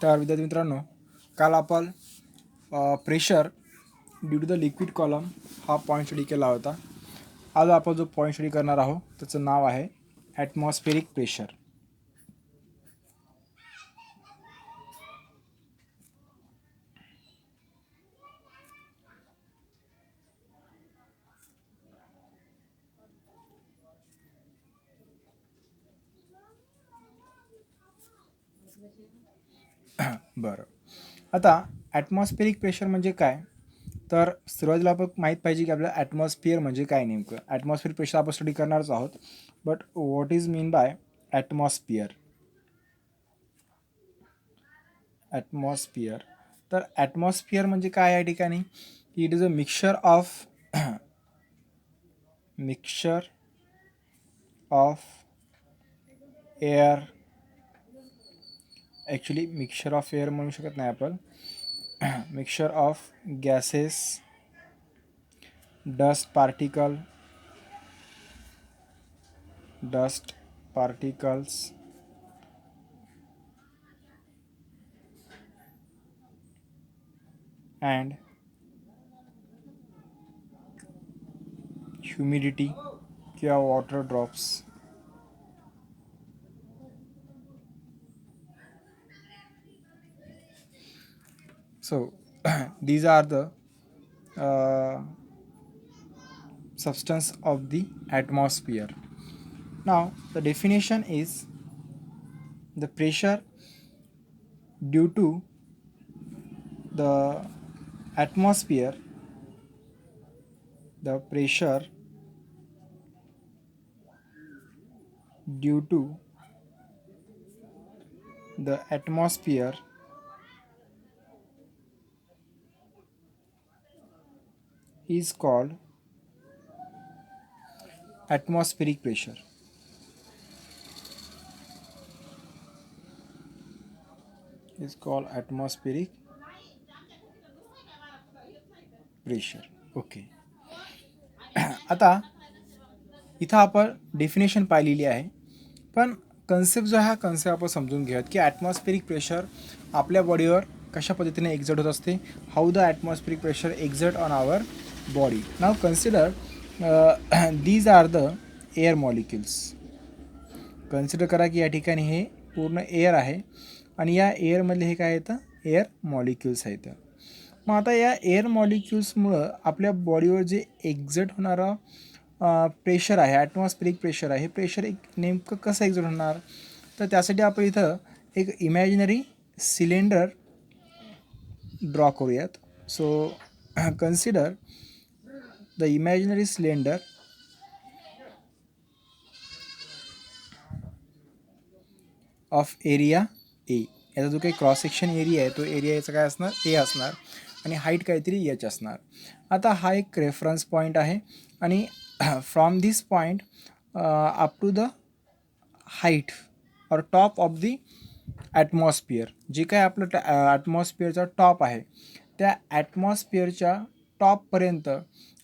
तर विद्यार्थी मित्रांनो, काल आपण pressure due to the liquid column हा पॉईंट स्टडी केला होता. आज आपण जो पॉईंट स्टडी करणार आहोत त्याचं नाव आहे ॲटमॉस्फेरिक प्रेशर. बरं, आता ॲटमॉस्फेरिक प्रेशर म्हणजे काय, तर सुरुवातीला आपण माहीत पाहिजे की आपल्याला ॲटमॉस्फिअर म्हणजे काय नेमकं. ॲटमॉस्फिअर प्रेशर आपण स्टडी करणारच आहोत, but what is mean by atmosphere. Atmosphere, तर ॲटमॉस्फिअर म्हणजे काय या ठिकाणी, it is a mixture of air. Actually mixture of air म्हणू शकत नाही आपण, mixture of gases, dust particles and humidity किंवा water drops. So these are the substance of the atmosphere. Now the definition is the pressure due to the atmosphere, the pressure due to the atmosphere is called atmospheric pressure. Is called atmospheric pressure. Okay. आता इथं आपण definition पाहिलेली आहे, पण concept जो आहे हा concept आपण समजून घेऊयात की ॲटमॉस्फेरिक प्रेशर आपल्या बॉडीवर कशा पद्धतीने एक्झर्ट होत असते. How the atmospheric pressure exert on our body. Now consider these are the air molecules. Consider करा की या ठिकाणी हे पूर्ण एअर आहे आणि या एअरमधले हे काय येतं, एअर मॉलिक्युल्स आहेत. मग आता या एअर मॉलिक्युल्समुळं आपल्या बॉडीवर जे एक्झर्ट होणारा प्रेशर आहे, ॲटमॉस्फेरिक प्रेशर आहे, हे प्रेशर नेमकं कसं एक्झर्ट होणार, तर त्यासाठी आपण इथं एक इमॅजिनरी सिलेंडर ड्रॉ करूयात. So consider the imaginary cylinder of area A. याचा जो काही क्रॉस सेक्शन एरिया आहे तो एरिया याचा काय असणार, ए असणार, आणि हाईट काहीतरी एच असणार. आता हा एक रेफरन्स पॉईंट आहे आणि from this point up to the height or top of the atmosphere, जे काय आपलं ॲटमॉस्फिअरचा टॉप आहे त्या ॲटमॉस्फिअरच्या टॉपपर्यंत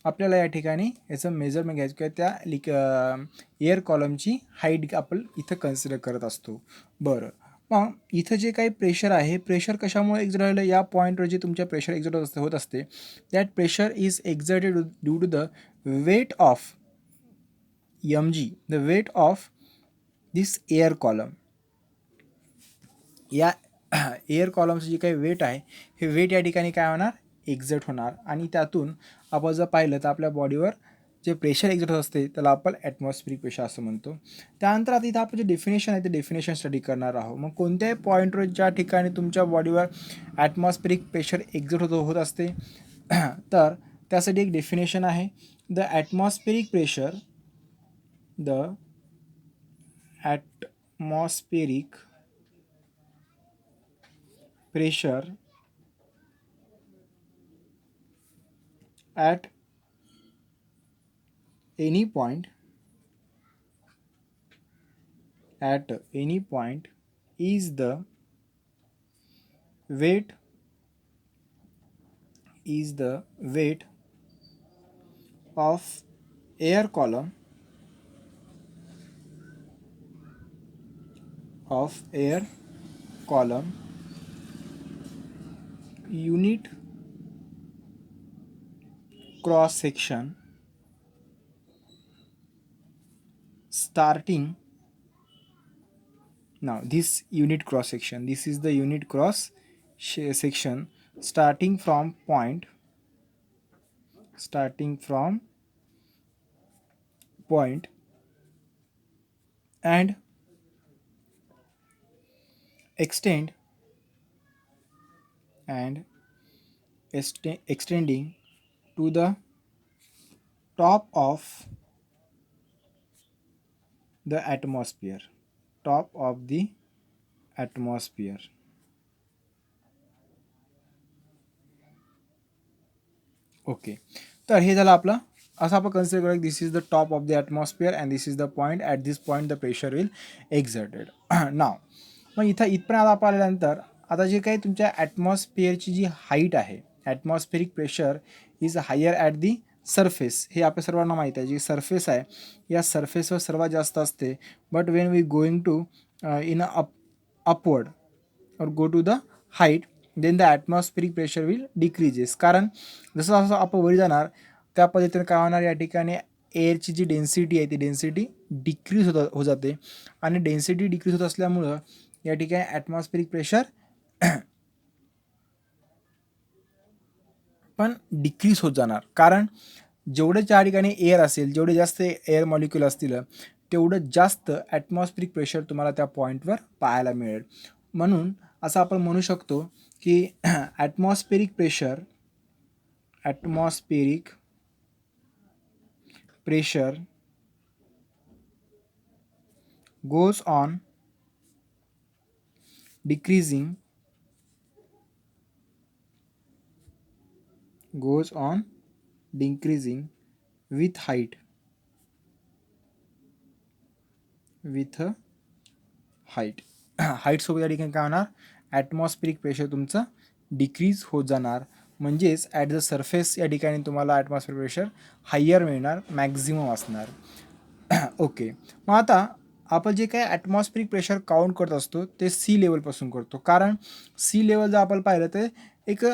आपल्याला या ठिकाणी याचं मेजरमेंट घ्यायचं किंवा त्या एअर कॉलमची हाईट आपण इथं कन्सिडर करत असतो. बरं, मग इथं जे काही प्रेशर आहे, प्रेशर कशामुळे एक्झर्ट राहिलं, या पॉईंटवर जे तुमच्या प्रेशर एक्झर्ट होत असते that pressure is exerted due to the weight of mg, the weight of this air column. या एअर कॉलमचं जे काही वेट आहे हे वेट या ठिकाणी काय होणार, एक्झर्ट होणार, आणि त्यातून आपण जर पाहिलं तर आपल्या बॉडीवर जे प्रेशर एक्झर्ट होत असते त्याला आपण ॲटमॉस्फेरिक प्रेशर असं म्हणतो. त्यानंतर आता इथं आपण जे डेफिनेशन आहे ते डेफिनेशन स्टडी करणार आहोत. मग कोणत्याही पॉईंटवर ज्या ठिकाणी तुमच्या बॉडीवर ॲटमॉस्फेरिक प्रेशर एक्झर्ट होत असते तर त्यासाठी एक डेफिनेशन आहे, the atmospheric pressure, the atmospheric pressure at any point is the weight of air column unit cross section starting, now this unit cross section, this is the unit cross section starting from point and extend and extending to the top of the atmosphere, top of the atmosphere. Okay, तर हे झालं आपलं. असं आपण consider करूया this is the top of the atmosphere and this is the point. At this point the pressure will exerted. Now मग इथं इथपर्यंत आपण आल्यानंतर आता जे काही तुमच्या ॲटमॉस्फिअरची जी हाईट आहे, atmospheric pressure is higher at the surface. हे आपल्या सर्वांना माहीत आहे. जी सरफेस आहे या सरफेसवर सर्वात जास्त असते. But when we going to in upward और go to the height then the atmospheric pressure will decreases. कारण जसं जसं आपण वर जाणार त्या पद्धतीने काय होणार, या ठिकाणी एअरची जी डेन्सिटी आहे ती डेन्सिटी डिक्रीज हो जाते आणि डेन्सिटी डिक्रीज होत असल्यामुळं या ठिकाणी ॲटमॉस्फेरिक प्रेशर पण डिक्रीज होत जाणार. कारण जेवढे त्या ठिकाणी एअर असेल, जेवढे जास्त एअर मॉलिक्यूल असतील तेवढं जास्त ॲटमॉस्फेरिक प्रेशर तुम्हाला त्या पॉईंटवर पाहायला मिळेल. म्हणून असं आपण म्हणू शकतो की atmospheric pressure goes on decreasing with height. Height सोबत या ठिकाणी काय होणार, ॲटमॉस्फेरिक प्रेशर तुमचं डिक्रीज होत जाणार. म्हणजेच ॲट द सरफेस या ठिकाणी तुम्हाला ॲटमॉस्फेरिक प्रेशर हायर मिळणार, मॅक्झिमम असणार. ओके, मग आता आपण जे काही ॲटमॉस्फेरिक प्रेशर काउंट करत असतो ते सी लेवलपासून करतो. कारण सी लेवल जर आपण पाहिलं तर एक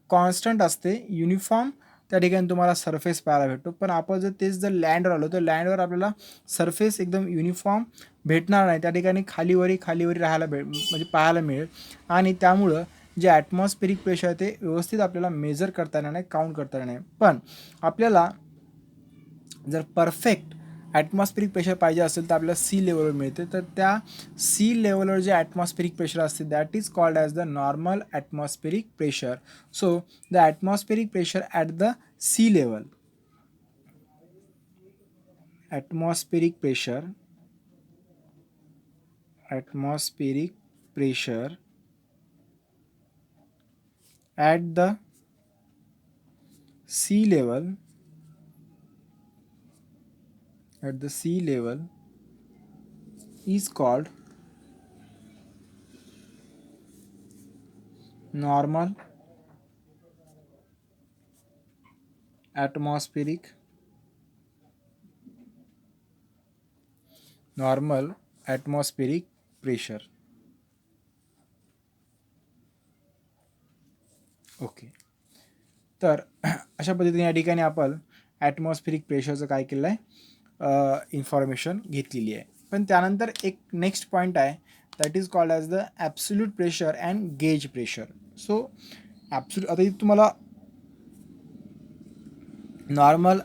कॉन्स्टंट असते, युनिफॉर्म त्या ठिकाणी तुम्हाला सरफेस पाहायला भेटतो. पण आपण जर तेच जर लँडवर आलो तर लँडवर आपल्याला सरफेस एकदम युनिफॉर्म भेटणार नाही. त्या ठिकाणी खालीवरी राहायला म्हणजे पाहायला मिळेल. आणि त्यामुळं जे ॲटमॉस्फेरिक प्रेशर आहे ते व्यवस्थित आपल्याला मेजर करता येणार नाही, काउंट करता येणार नाही. पण आपल्याला जर परफेक्ट ॲटमॉस्फेरिक प्रेशर पाहिजे असेल तर आपल्याला सी लेवलवर मिळते. तर त्या सी लेवलवर जे ॲटमॉस्फेरिक प्रेशर असते that is called as the normal atmospheric pressure. So the atmospheric pressure at the sea level, atmospheric pressure at the sea level is called normal atmospheric pressure. Okay, तर अशा पद्धतीने या ठिकाणी आपण atmospheric प्रेशरचं काय केलं आहे, इन्फॉर्मेशन घेतलेली आहे. पण त्यानंतर एक नेक्स्ट पॉईंट आहे that is called as the absolute pressure and gauge pressure. So absolute, आता इथं तुम्हाला नॉर्मल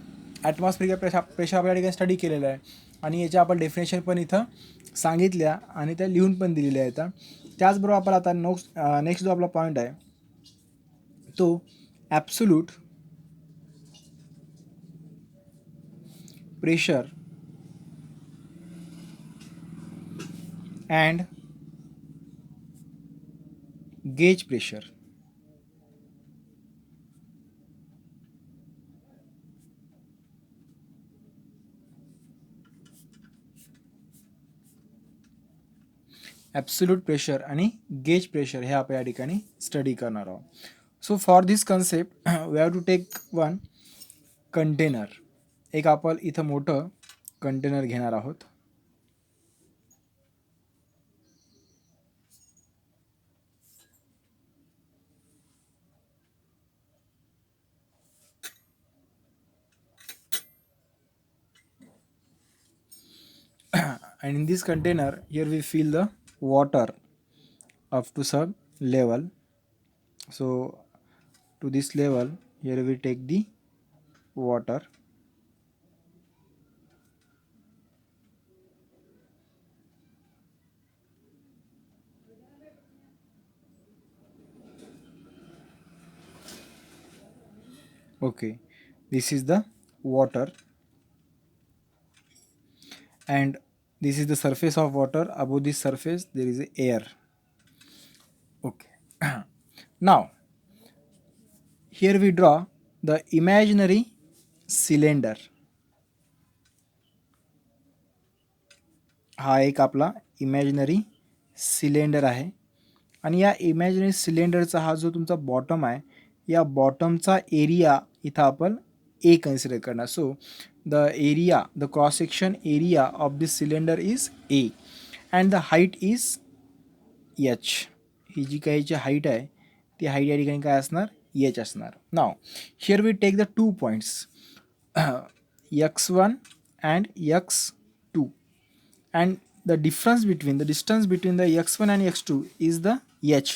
ॲटमॉस्फेरिक प्रेशर आपल्या ठिकाणी स्टडी केलेलं आहे आणि याच्या आपण डेफिनेशन पण इथं सांगितल्या आणि त्या लिहून पण दिलेल्या आहेत. त्याचबरोबर आपण आता नेक्स्ट जो आपला पॉईंट आहे तो absolute pressure and gauge pressure. Absolute pressure आणि गेज प्रेशर हे आपण या ठिकाणी स्टडी करणार आहोत. So for this concept we have to take one container. एक आपण इथं मोठं कंटेनर घेणार आहोत. and in this container here we fill the water up to some level. So to this level here we take the water. Okay, this is the water, and this is the surface of water. Above this surface there is a air. Okay. Now here we draw the imaginary cylinder. हा एक आपला imaginary cylinder आहे आणि या imaginary सिलेंडरचा हा जो तुमचा बॉटम आहे, या बॉटमचा एरिया इथं आपण ए कन्सिडर करणार. So the area, the cross section area of this cylinder is A and the height is H. ही जी काही हाईट आहे ती हाईट या ठिकाणी काय असणार, एच असणार. Now here we take the 2 points x1 and x2, and the distance between the x1 and x2 is the h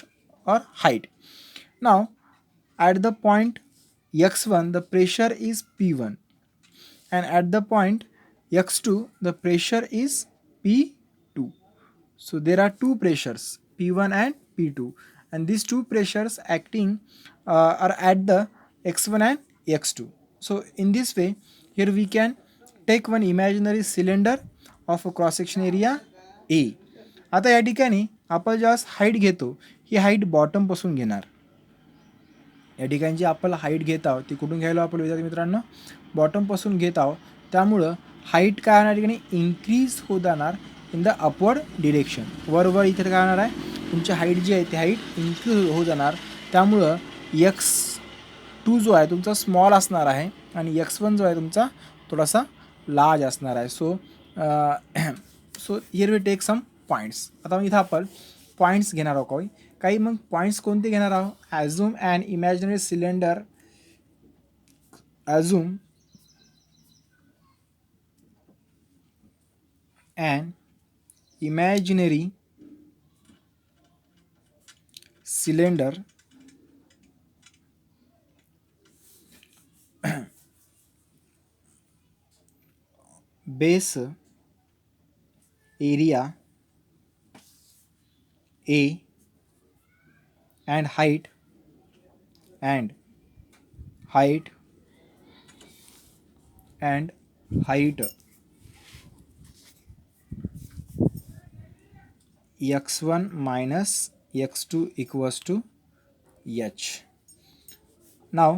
or height. Now at the point x1 the pressure is P1, and at the point x2 the pressure is P2. So there are two pressures, P1 and P2, and these two pressures acting are at the x1 and x2. So in this way here we can take one imaginary cylinder of a cross section area A. आता या ठिकाणी आपण ज्यावेळेस height घेतो ही height बॉटमपासून घेणार. या ठिकाणी जी आपण हाईट घेत आहोत ती कुठून घ्यायला आपण विद्यार्थी मित्रांनो, बॉटमपासून घेत आहोत. त्यामुळं हाईट काय होणार ठिकाणी इन्क्रीज होत जाणार इन द अपवर्ड डिरेक्शन. वर इथे काय होणार आहे, तुमची हाईट जी आहे ती हाईट इन्क्रीज होत जाणार. त्यामुळं x2 जो आहे तुमचा स्मॉल असणार आहे आणि x1 जो आहे तुमचा थोडासा लार्ज असणार आहे. So here we take some points. आता इथं आपण पॉईंट्स घेणार आहोत. काही मग पॉईंट्स कोणते घेणार आहोत, assume and imaginary cylinder, assume and imaginary cylinder base area A and height and height x1 minus x2 equals to h. Now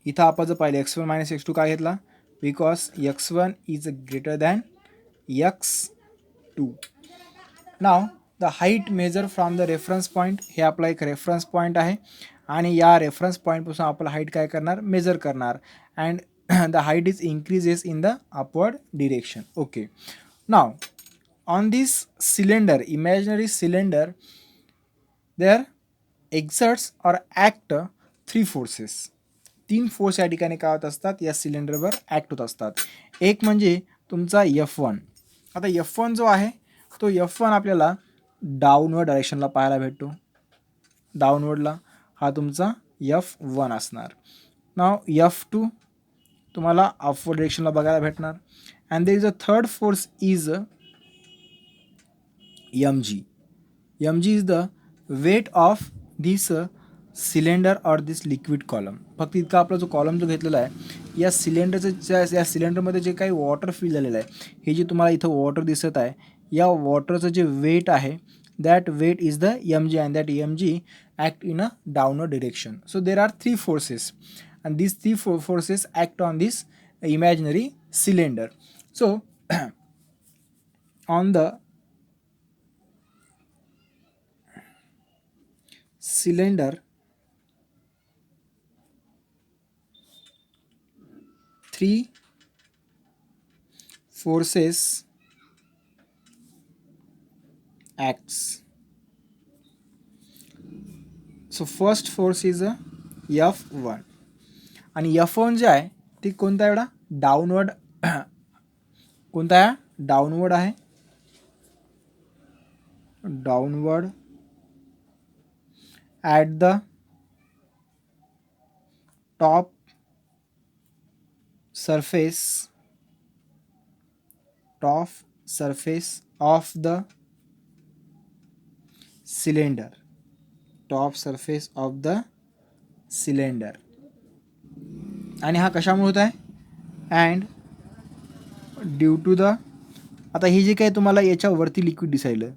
इथं आपण जर पाहिलं x1 minus x2 का घेतला, because x1 is greater than x2. Now the height measure from the reference point, हे आपला एक reference point आहे आणि या रेफरन्स पॉईंटपासून आपला हाईट काय करणार, मेजर करणार. And the height is increases in the upward direction. Okay, now on this cylinder, imaginary cylinder, there exerts or act 3 forces. 3 force या ठिकाणी काय होत असतात, या सिलेंडरवर ॲक्ट होत असतात. एक म्हणजे तुमचा F1. आता F1 जो आहे तो F1 आपल्याला डाऊनवर्ड डायरेक्शनला पाहायला भेटतो. डाऊनवर्डला हा तुमचा F1 असणार. नाव F2 तुम्हाला अपवर्ड डायरेक्शनला बघायला भेटणार. And there is a third force is mg. mg is the weight of this cylinder or this liquid column. फक्त इतका आपला जो कॉलम जो घेतलेला आहे या सिलेंडरचं, या सिलेंडरमध्ये जे काही वॉटर फिल झालेलं आहे, हे जे तुम्हाला इथं वॉटर दिसत आहे, या वॉटरचं जे वेट आहे that weight is the mg, and that mg act in a downward direction. So there are 3 forces, and these 3 forces act on this imaginary cylinder. So on the cylinder, 3 forces acts. So first force is a F1, आणि F1 जे आहे ते कोणता एवढा downward, कोणता आहे downward आहे. Downward at the top surface of the cylinder, top surface of the cylinder. आणि हा कशामुळे होत आहे? अँड ड्यू टू द, आता हे जे काही तुम्हाला याच्यावरती लिक्विड दिसायलं,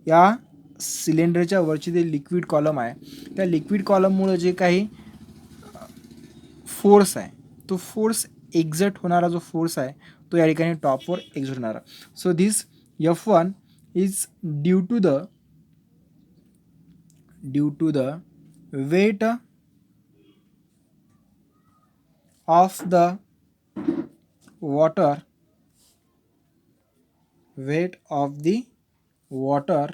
या सिलेंडरच्या वरची जे लिक्विड कॉलम आहे, त्या लिक्विड कॉलममुळे जे काही फोर्स आहे, तो फोर्स एक्झर्ट होणारा जो फोर्स आहे तो या ठिकाणी टॉपवर एक्झर्ट होणारा. So this F1 is due to the weight of the water, weight of the water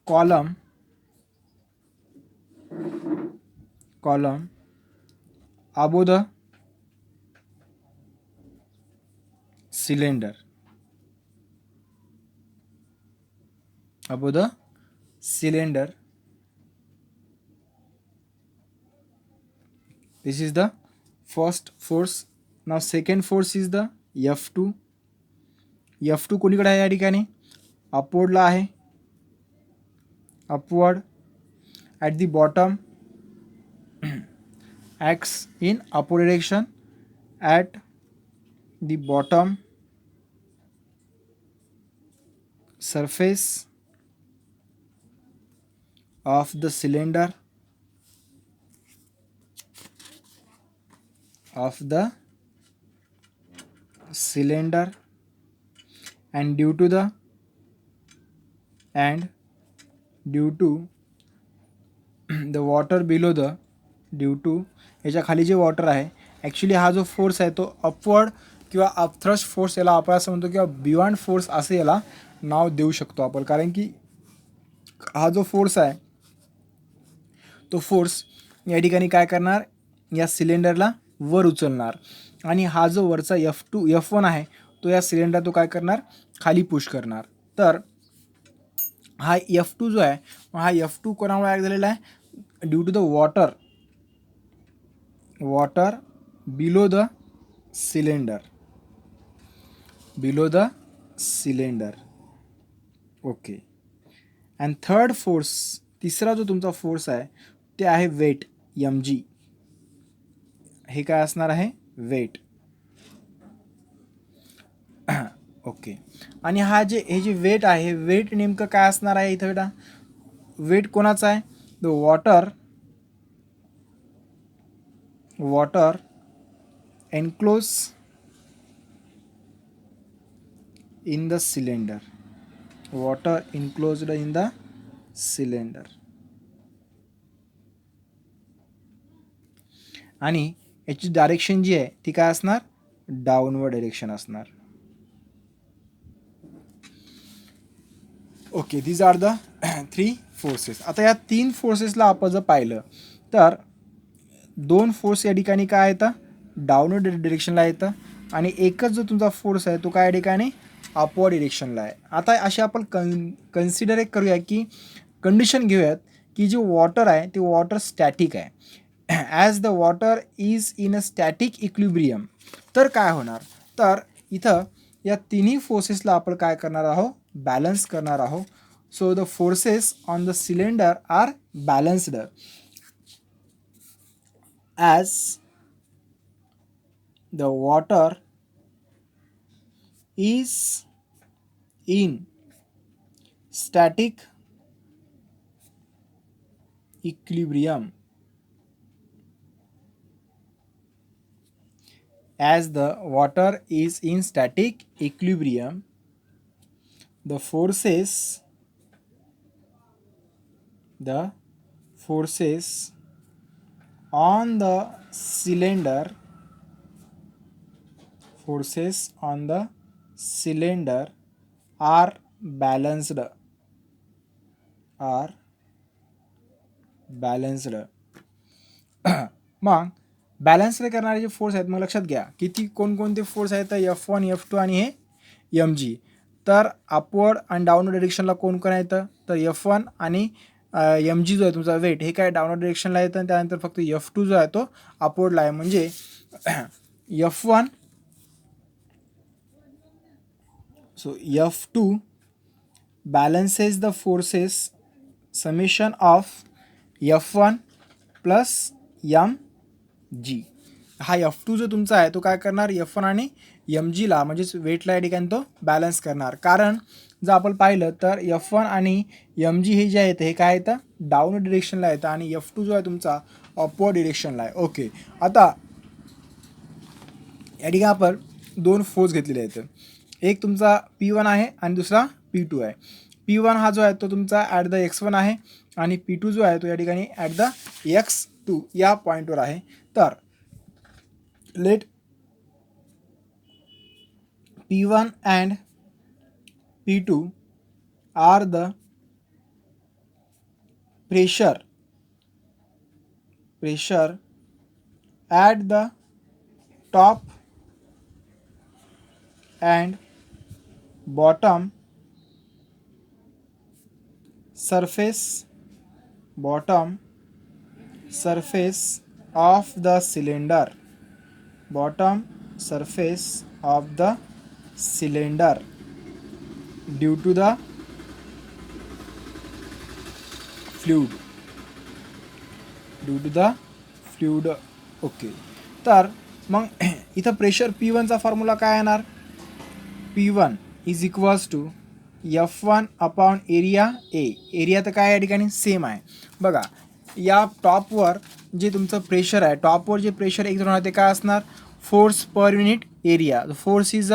column above the cylinder, this is the first force. Now second force is the F2. F2 कोणीकडे आहे या ठिकाणी? अपवर्डला आहे, upward at the bottom, acts in upward direction at the bottom surface of the cylinder, and due to the water below the, due to याच्या खाली जे water आहे, actually हा जो फोर्स आहे तो अपवर्ड किंवा अपथ्रस्ट फोर्स याला आपण असं म्हणतो, किंवा बियॉन्ड फोर्स असं याला नाव देऊ शकतो आपण. कारण की हा जो फोर्स आहे तो फोर्स या ठिकाणी काय करणार, या सिलेंडरला वर उचलणार, आणि हा जो वरचा F1 आहे तो या सिलेंडर तो काय करणार, खाली पुश करणार. तर हा F2 जो आहे, हा F2 कोणामुळे ॲक्ट झालेला आहे? Due to the water below the cylinder, okay. And third force, तिसरा जो तुमचा फोर्स आहे ते आहे वेट, mg. हे काय असणार आहे? वेट. ओके. आणि हे जे वेट आहे, वेट नेमकं काय असणार आहे इथं बेटा? वेट कोणाचा आहे? The water enclose in the cylinder, water enclosed in the cylinder. आणि याची डायरेक्शन जी आहे ती काय असणार? डाऊनवर्ड डायरेक्शन असणार. Okay, these are the 3 forces. आता या 3 फोर्सेसला आपण जर पाहिलं तर 2 फोर्स या ठिकाणी काय येतं? डाऊनवर्ड डिरेक्शनला येतं, आणि एकच जो तुमचा फोर्स आहे तो काय या ठिकाणी अपवर्ड डिरेक्शनला आहे. आता अशी आपण कन्सिडर एक करूया की कंडिशन घेऊयात की जे वॉटर आहे ते वॉटर स्टॅटिक आहे. As the water is in a static equilibrium. तर काय होणार? तर इथं या तिन्ही फोर्सेसला आपण काय करणार आहोत? बॅलन्स करणार आहोत. So the forces on the cylinder are balanced as the water is in static equilibrium. As the water is in static equilibrium, the forces on the cylinder are balanced. मग बॅलन्स्ड करणारे जे force आहेत, मग लक्षात घ्या किती कोणकोणते force आहेत? F1, F2 आणि हे mg. तर अपवर्ड आणि डाऊनवर्ड डिरेक्शनला कोण कोण येतं, तर F1 आणि mg जो आहे तुमचा वेट हे काय डाऊनवर्ड डिरेक्शनला येतं, आणि त्यानंतर फक्त F2 जो आहे तो अपवर्डला आहे. म्हणजे F1 F2 balances the forces summation of F1 plus mg. हा F2 जो तुमचा आहे तो काय करणार, F1 आणि mgला म्हणजेच वेटला या ठिकाणी तो बॅलन्स करणार. कारण जर आपण पाहिलं तर F1 आणि mg हे जे आहेत हे काय येतं, डाऊन डिरेक्शनला येतं, आणि F2 जो आहे तुमचा अपवर्ड डिरेक्शनला आहे. ओके, आता या ठिकाणी आपण दोन फोर्स घेतलेले आहेत. एक तुमचा P1 आहे आणि दुसरा P2 आहे. P1 हा जो आहे तो तुमचा ॲट द x1 आहे, आणि P2 जो आहे तो या ठिकाणी ॲट द x2 या पॉईंटवर आहे. तर let P1 and P2 are the pressure at the top and bottom surface of the cylinder, due to the fluid. Okay, तर मग इथं प्रेशर P1 चा फॉर्म्युला काय येणार, P1 is equals to F1 upon area A. Area तर काय या ठिकाणी सेम आहे. बघा, या टॉपवर जे तुमचं प्रेशर आहे, टॉपवर जे प्रेशर एक होणार ते काय असणार, force per unit area. Force is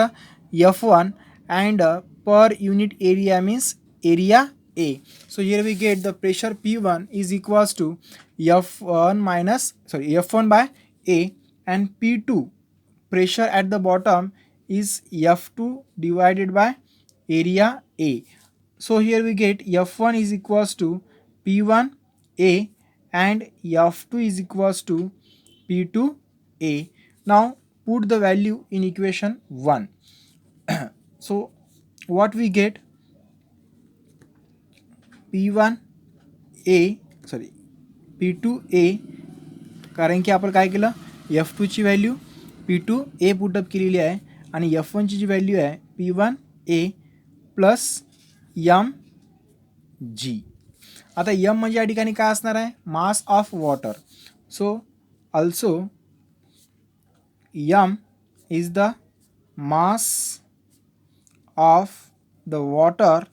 F1 and per unit area means area A. So here we get the pressure P1 is equals to F1 by A, and P2 pressure at the bottom is F2 divided by area A. So here we get F1 is equals to P1 A and F2 is equals to P2 A. Now put the value in equation 1. So what we get, P2A, कारण की आपण काय केलं, F2 ची value P2A put up केलेली आहे, आणि F1 ची जी व्हॅल्यू आहे P1A प्लस mg. आता m म्हणजे या ठिकाणी काय असणार आहे, mass of water. So also m is the mass of the water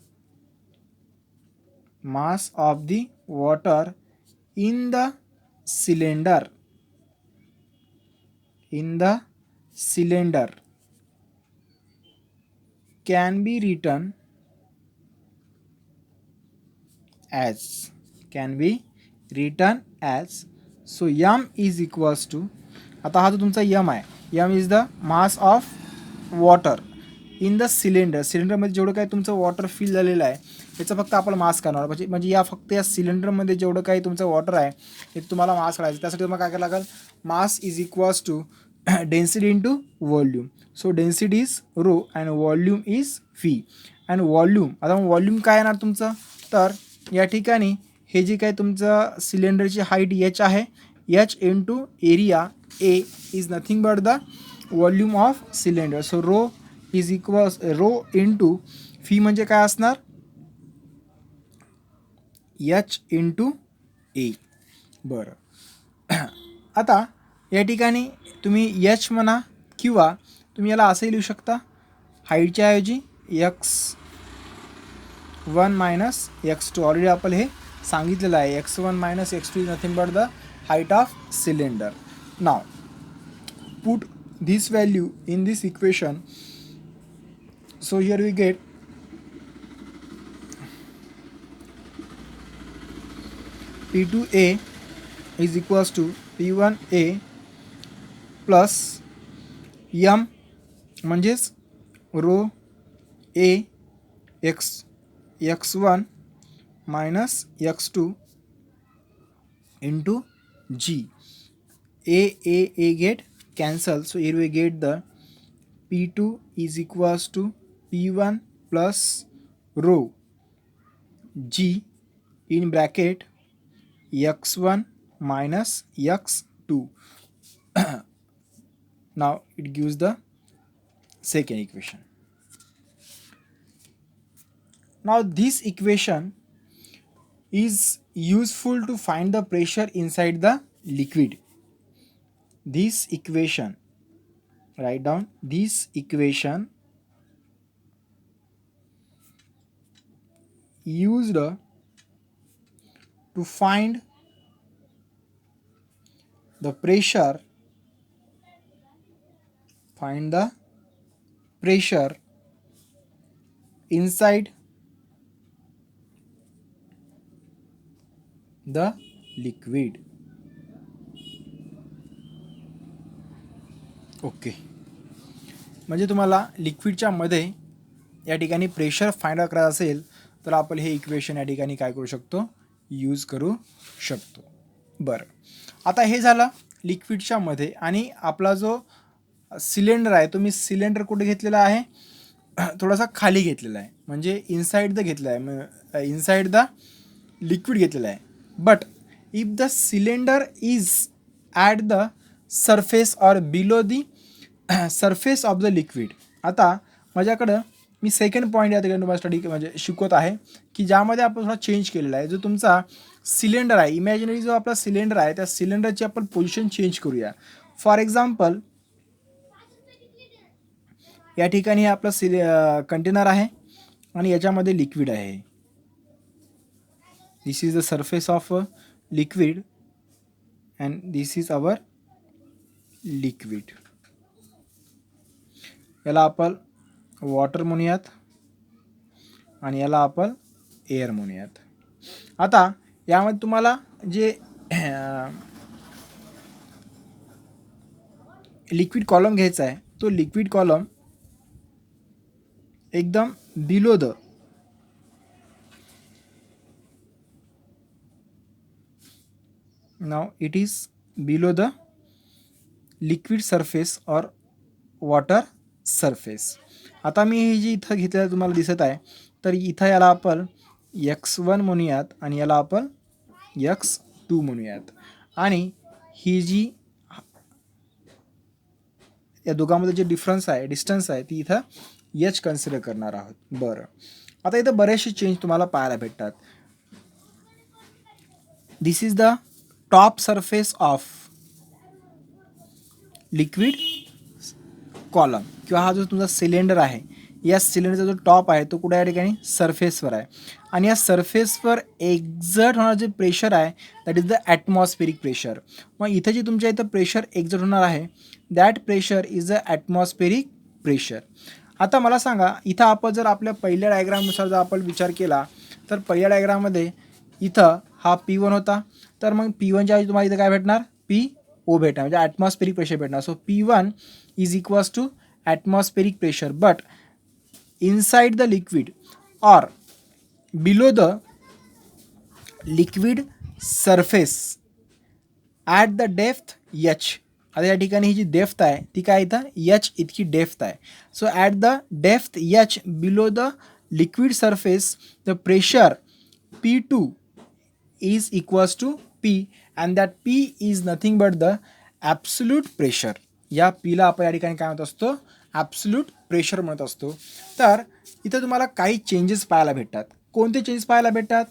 in the cylinder can be written as so m is equals to, आता हा जो तुमचा m आहे, m is the mass of water in the cylinder. सिलेंडरमध्ये जेवढं काही तुमचं water fill झालेलं आहे याचं फक्त आपल्याला मास करणार, म्हणजे या फक्त या सिलेंडरमध्ये जेवढं काही तुमचं वॉटर आहे हे तुम्हाला मास करायचं. त्यासाठी तुम्हाला काय करायला लागेल, mass is equals to density into volume. So density is rho and volume is V. And volume, आता व्हॉल्यूम काय येणार तुमचं, तर या ठिकाणी हे जे काही तुमचं सिलेंडरची हाईट h आहे, h into area A is nothing but the volume of cylinder. So rho is equals rho into phi म्हणजे काय असणार, h इंटू ए. बरं, आता या ठिकाणी तुम्ही h म्हणा किंवा तुम्ही याला असंही लिहू शकता, हाईटच्या ऐवजी x1 मायनस x2. ऑलरेडी आपण हे सांगितलेलं आहे, x1 minus x2 is nothing but the height of cylinder. Now put this value in this equation. So here we get P2A is equals to P1A plus m म्हणजेच row A x1 minus x2 into g. A get cancel. So here we get the P2 is equals to P1 plus rho g in bracket x1 minus x2. Now it gives the second equation. Now this equation is useful to find the pressure inside the liquid. This equation, write down, this equation used to find the pressure, inside the liquid. Okay, म्हणजे तुम्हाला लिक्विडच्या मध्ये या ठिकाणी pressure find out करायचं असेल तर आपण हे इक्वेशन या ठिकाणी काय करू शकतो, यूज करू शकतो. बरं, आता हे झालं लिक्विडच्या मध्ये. आणि आपला जो सिलेंडर आहे तो मी सिलेंडर कुठे घेतलेला आहे, थोडासा खाली घेतलेला आहे, म्हणजे इनसाइड द घेतला आहे, इनसाइड द लिक्विड घेतलेला आहे. But if the cylinder is at the surface or below the surface of the liquid. आता माझ्याकडं मी सेकंड पॉईंट या ठिकाणी तुम्हाला स्टडी म्हणजे शिकवत आहे की ज्यामध्ये आपण थोडा चेंज केलेला आहे. जो तुमचा सिलेंडर आहे, इमॅजिनरी जो आपला सिलेंडर आहे, त्या सिलेंडरची आपण पोझिशन चेंज करूया. फॉर एक्झाम्पल या ठिकाणी आपला कंटेनर आहे आणि याच्यामध्ये लिक्विड आहे. This is the surface of liquid and this is our liquid. याला आपण वॉटर म्हणूयात आणि याला आपण एअर म्हणूयात. आता यामध्ये तुम्हाला जे लिक्विड कॉलम घ्यायचा आहे तो लिक्विड कॉलम एकदम below the now it is below the liquid surface और वॉटर सरफेस. आता मी हे जे इथं घेतलेलं तुम्हाला दिसत आहे, तर इथं याला आपण x1 म्हणूयात आणि याला आपण x2 म्हणूयात. आणि ही जी या दोघांमध्ये जे डिस्टन्स आहे ती इथं h कन्सिडर करणार आहोत. बरं, आता इथं बरेचसे चेंज तुम्हाला पाहायला भेटतात. This is the top surface of liquid column, किंवा हा जो तुमचा सिलेंडर आहे या सिलेंडरचा जो टॉप आहे तो कुठे या ठिकाणी सरफेसवर आहे. आणि या सरफेसवर एक्झर्ट होणारं जे प्रेशर आहे that is the atmospheric pressure. मग इथं जे तुमच्या इथं प्रेशर एक्झर्ट होणार आहे that pressure is the atmospheric pressure. आता मला सांगा, इथं आपण जर आपल्या पहिल्या डायग्रामनुसार जर आपण विचार केला तर पहिल्या डायग्राममध्ये इथं हा P1 होता, तर मग P1च्या ऐवजी तुम्हाला इथं काय भेटणार, PO भेटणार, म्हणजे ॲटमॉस्फेरिक प्रेशर भेटणार. So P1 is equals to atmospheric pressure, but inside the liquid or below the liquid surface at the depth h. आता या ठिकाणी ही जी डेप्थ आहे ती काय इथं h इतकी डेप्थ आहे. So at the depth h below the liquid surface the pressure P2 is equals to P and that P is nothing but the absolute pressure. या पीला आपण या ठिकाणी काय म्हणत असतो, ॲब्सोल्यूट प्रेशर म्हणत असतो. तर इथं तुम्हाला काही चेंजेस पाहायला भेटतात. कोणते चेंजेस पाहायला भेटतात,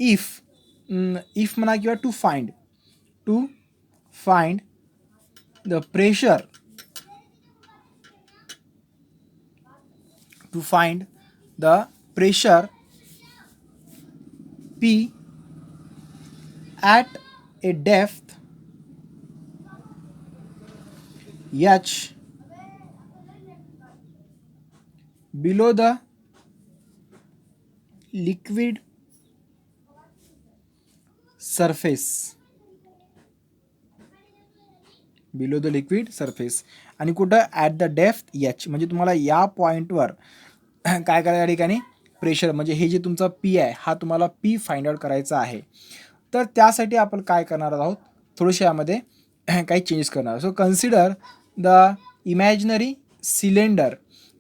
इफ म्हणा किंवा to find the pressure, P at a depth h below the liquid surface, आणि कुठं ॲट द डेप्थ h, म्हणजे तुम्हाला या पॉईंटवर काय करायचं या ठिकाणी प्रेशर, म्हणजे हे जे तुमचा P आहे हा तुम्हाला P फाइंड आउट करायचा आहे. तर त्यासाठी आपण काय करणार आहोत, थोडेसे यामध्ये काही चेंजेस करणार. So consider the imaginary cylinder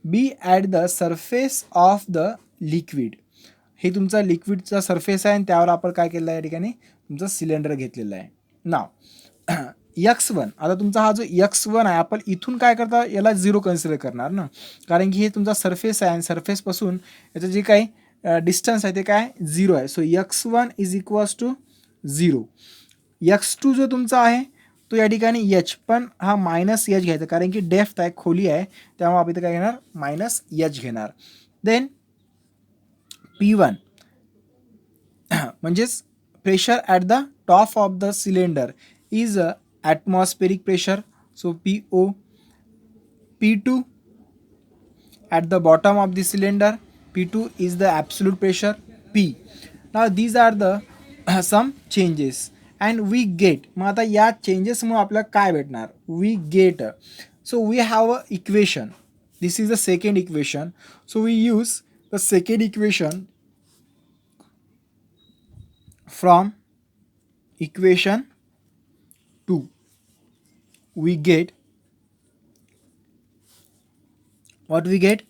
be at the surface of the liquid. हे तुमचा लिक्विडचा सरफेस आहे आणि त्यावर आपण काय केलं आहे या ठिकाणी तुमचं सिलेंडर घेतलेलं आहे. नाव x1, आता तुमचा हा जो x1 आहे आपण इथून काय करता याला 0 कन्सिडर करणार ना, कारण की हे तुमचा सरफेस आहे आणि सरफेसपासून याचं जे काही डिस्टन्स आहे ते काय 0 आहे. So x1 is equals to 0. x2 जो तुमचा आहे तो या ठिकाणी एच, पण हा मायनस एच घ्यायचा कारण की डेप्थ आहे, खोली आहे, त्यामुळे आपण इथं काय घेणार मायनस एच घेणार. देन P1 म्हणजेच pressure at the top of the cylinder is atmospheric pressure, so PO. P2 at the bottom of the cylinder, P2 is the absolute pressure, P. Now these are the some changes and we get, मग आता या चेंजेसमुळे आपल्याला काय भेटणार, we get, so we have a equation, this is the second equation, so we use the second equation from equation 2. We get what we get,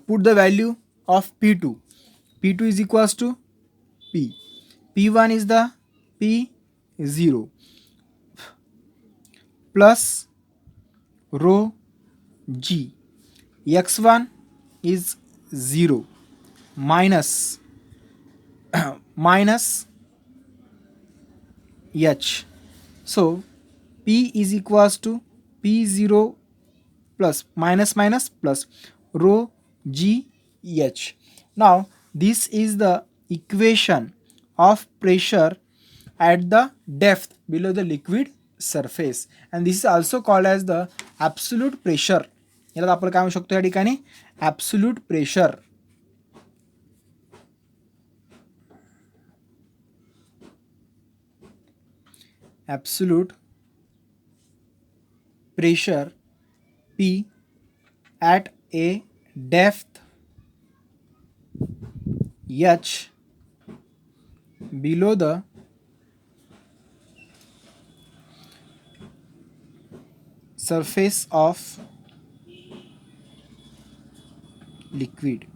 put the value of P2. P2 is equals to P. P1 is the P0 plus rho G. X1 is 0 minus minus H. So P is equals to P0 plus minus minus plus rho G H. Now this is the equation of pressure at the depth below the liquid surface and this is also called as the absolute pressure. याला आपण काय म्हणू शकतो या ठिकाणी absolute pressure. Absolute pressure P at a depth H below the surface of liquid.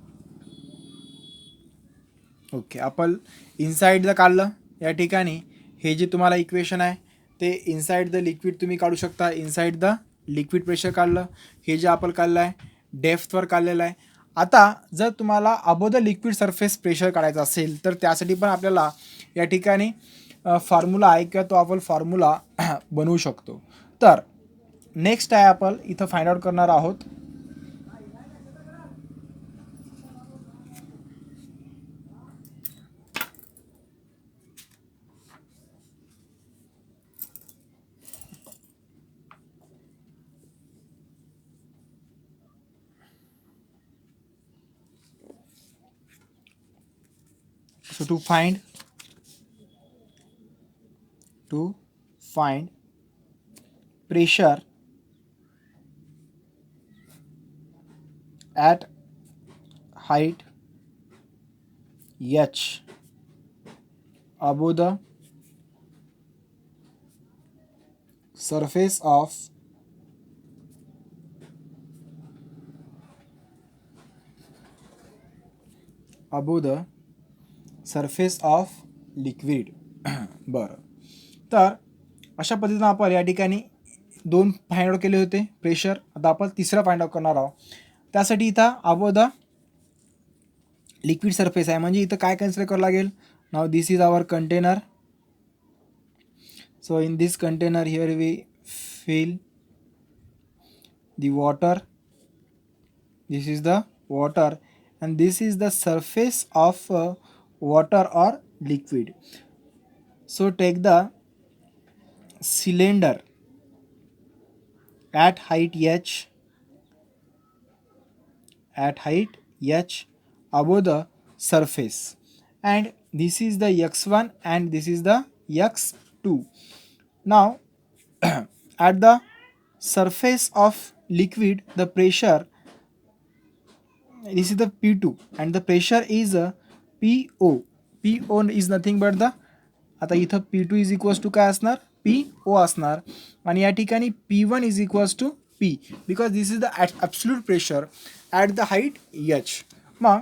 Okay, आपण इनसाइडचं काढलं या ठिकाणी. हे जे तुम्हाला इक्वेशन आहे ते इनसाइड द लिक्विड तुम्ही काढू शकता, इनसाइड द लिक्विड प्रेशर काढलं. हे जे आपण काढलं आहे डेप्थवर काढलेलं आहे. आता जर तुम्हाला अबो द लिक्विड सरफेस प्रेशर काढायचं असेल तर त्यासाठी पण आपल्याला या ठिकाणी फॉर्म्युला आहे किंवा तो आपण फॉर्म्युला बनवू शकतो. तर नेक्स्ट आहे आपण इथं फाइंड आउट करणार आहोत. So to find pressure at height H above the surface of liquid. बरं, तर अशा पद्धतीनं आपण या ठिकाणी 2 फाइंड आउट केले होते प्रेशर. आता आपण तिसरा फाइंड आउट करणार आहोत. त्यासाठी इथं अबो द लिक्विड सरफेस आहे म्हणजे इथं काय कन्सिडर करावं लागेल. Now this is our container. So in this container here we fill the water. This is the water and this is the surface of water or liquid. So take the cylinder at height h above the surface and this is the x1 and this is the x2. Now at the surface of liquid the pressure, this is the P2 and the pressure is PO. PO is nothing but the, आता इथं P2 is equals to काय असणार PO असणार आणि या ठिकाणी P1 is equals to P, because this is the absolute pressure at the height H. मग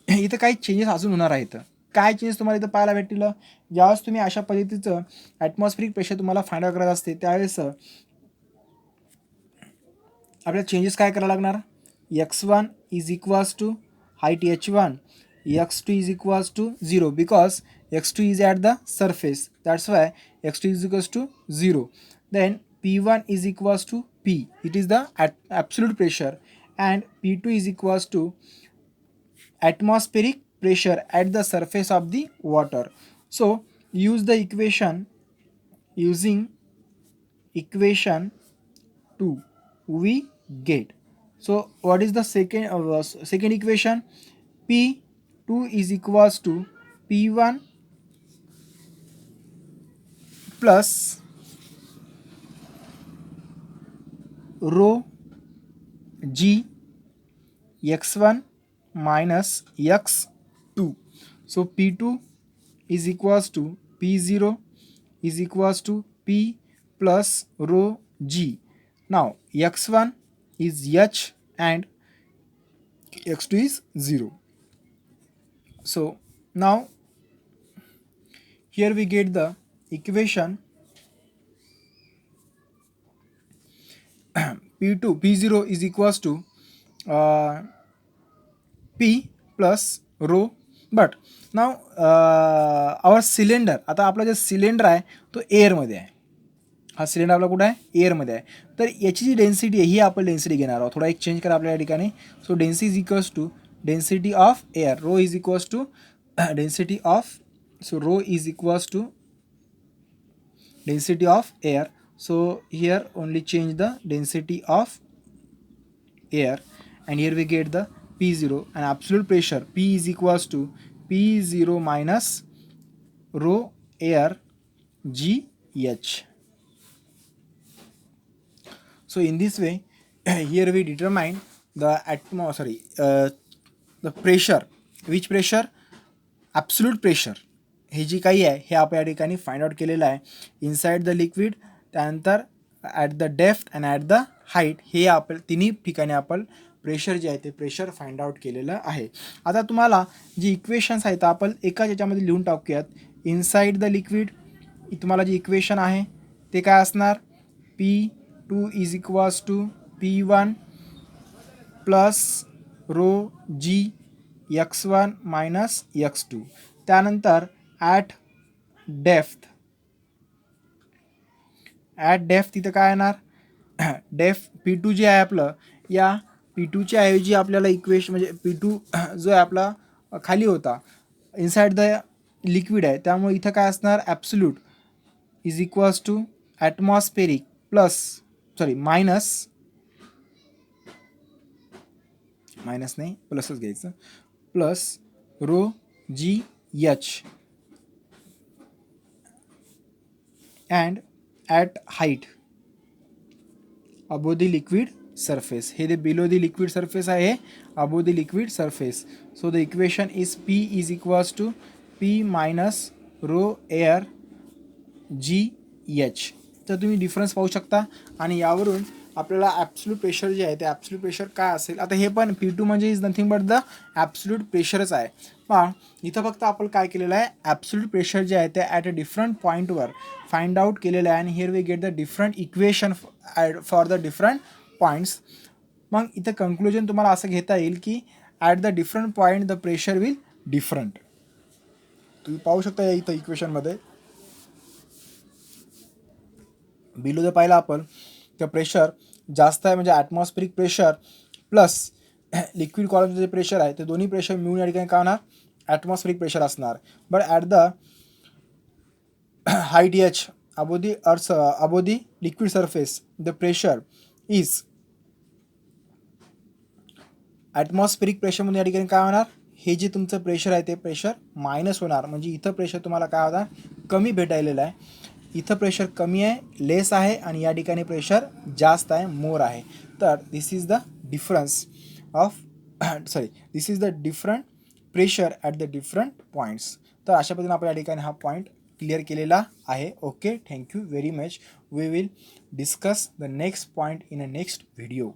इथं काही चेंजेस अजून होणार आहेत. काय चेंजेस तुम्हाला इथं पाहायला भेटतील? ज्यावेळेस तुम्ही अशा पद्धतीचं ॲटमॉस्फेरिक प्रेशर तुम्हाला फाइंड आउट करायचं असते त्यावेळेस आपल्याला चेंजेस काय करायला लागणार? x1 is equals to height h1, x2 is equals to 0 because x2 is at the surface, that's why x2 is equals to 0. Then P1 is equals to P, it is the absolute pressure, and P2 is equals to atmospheric pressure at the surface of the water. So use the equation, using equation 2 we get. So what is the second equation? P2 is equals to P1 plus rho g x1 minus x2. So P2 is equals to P0 is equals to P plus rho g. Now x1 is h and x2 is 0. So now here we get the equation P0 is equals to P plus rho. But now our cylinder, आता आपला जे cylinder आहे तो एअरमध्ये आहे. हा cylinder आपला कुठं आहे? एअरमध्ये आहे. तर याची जी डेन्सिटी आहे ही आपण डेन्सिटी घेणार आहोत. थोडा एक चेंज करा आपल्या या ठिकाणी. So density is equals to density of air, rho is equals to density of, so rho is equals to density of air. So here only change the density of air, and here we get the P0, and absolute pressure P is equals to P0 minus rho air GH. So in this way here we determine the the pressure, which pressure? absolute pressure हे जी काही आहे हे आपण या ठिकाणी find out केलेलं आहे inside the liquid, त्यानंतर at the depth and at the height, हे आपण तिन्ही ठिकाणी आपण प्रेशर जे आहे ते प्रेशर फाइंड आउट केलेलं आहे. आता तुम्हाला जी इक्वेशन्स आहेत आपण एकाच याच्यामध्ये लिहून टाकूयात. इनसाइड द लिक्विड तुम्हाला जी इक्वेशन आहे ते काय असणार? P2 is equals to P1 plus rho g x1 minus x2. त्यानंतर ॲट डेप्थ इथं काय येणार? डेप्थ P2 जे आहे आपलं, या P2च्या ऐवजी आपल्याला इक्वेशन म्हणजे P2 जो आहे आपला खाली होता इनसाइड द लिक्विड आहे, त्यामुळे इथं काय असणार? Absolute is equals to atmospheric minus नाही प्लसच घ्यायचं, plus rho g h and at height above the liquid surface. हे बिलो द लिक्विड सरफेस आहे, above the liquid surface. So the equation is P is equals to P minus rho air g h. तर तुम्ही difference पाहू शकता, आणि यावरून आपल्याला absolute pressure जे आहे ते ॲब्सोल्यूट प्रेशर काय असेल. आता हे पण P2 म्हणजे is nothing but the absolute प्रेशरच आहे. पण इथं फक्त आपण काय केलेलं आहे, ॲब्सोल्यूट प्रेशर जे आहे ते ॲट अ डिफरंट पॉईंटवर फाइंड आउट केलेलं आहे, आणि here we get the different equation for the different points. मग इथं कंक्लुजन तुम्हाला असं घेता येईल की at the different point the pressure will different. तुम्ही पाहू शकता या इथं इक्वेशनमध्ये बिलो जर पाहिलं आपण तर प्रेशर जास्त आहे, म्हणजे ॲटमॉस्फेरिक प्रेशर प्लस लिक्विड कॉलमचं जे प्रेशर आहे ते दोन्ही प्रेशर मिळून या ठिकाणी काय होणार? ॲटमॉस्फेरिक प्रेशर असणार. But at the height H above the liquid surface the pressure is atmospheric प्रेशरमध्ये या ठिकाणी काय होणार? हे जे तुमचं प्रेशर आहे ते प्रेशर मायनस होणार, म्हणजे इथं प्रेशर तुम्हाला काय होणार? कमी भेटायलेलं आहे. इथं प्रेशर कमी आहे, लेस आहे, आणि या ठिकाणी प्रेशर जास्त आहे, मोर आहे. तर this is the difference of this is the different pressure at the different points. तर अशा पद्धतीने आपण या ठिकाणी हा पॉईंट क्लिअर केलेला आहे. Okay, thank you very much. We will discuss the next point in a next video.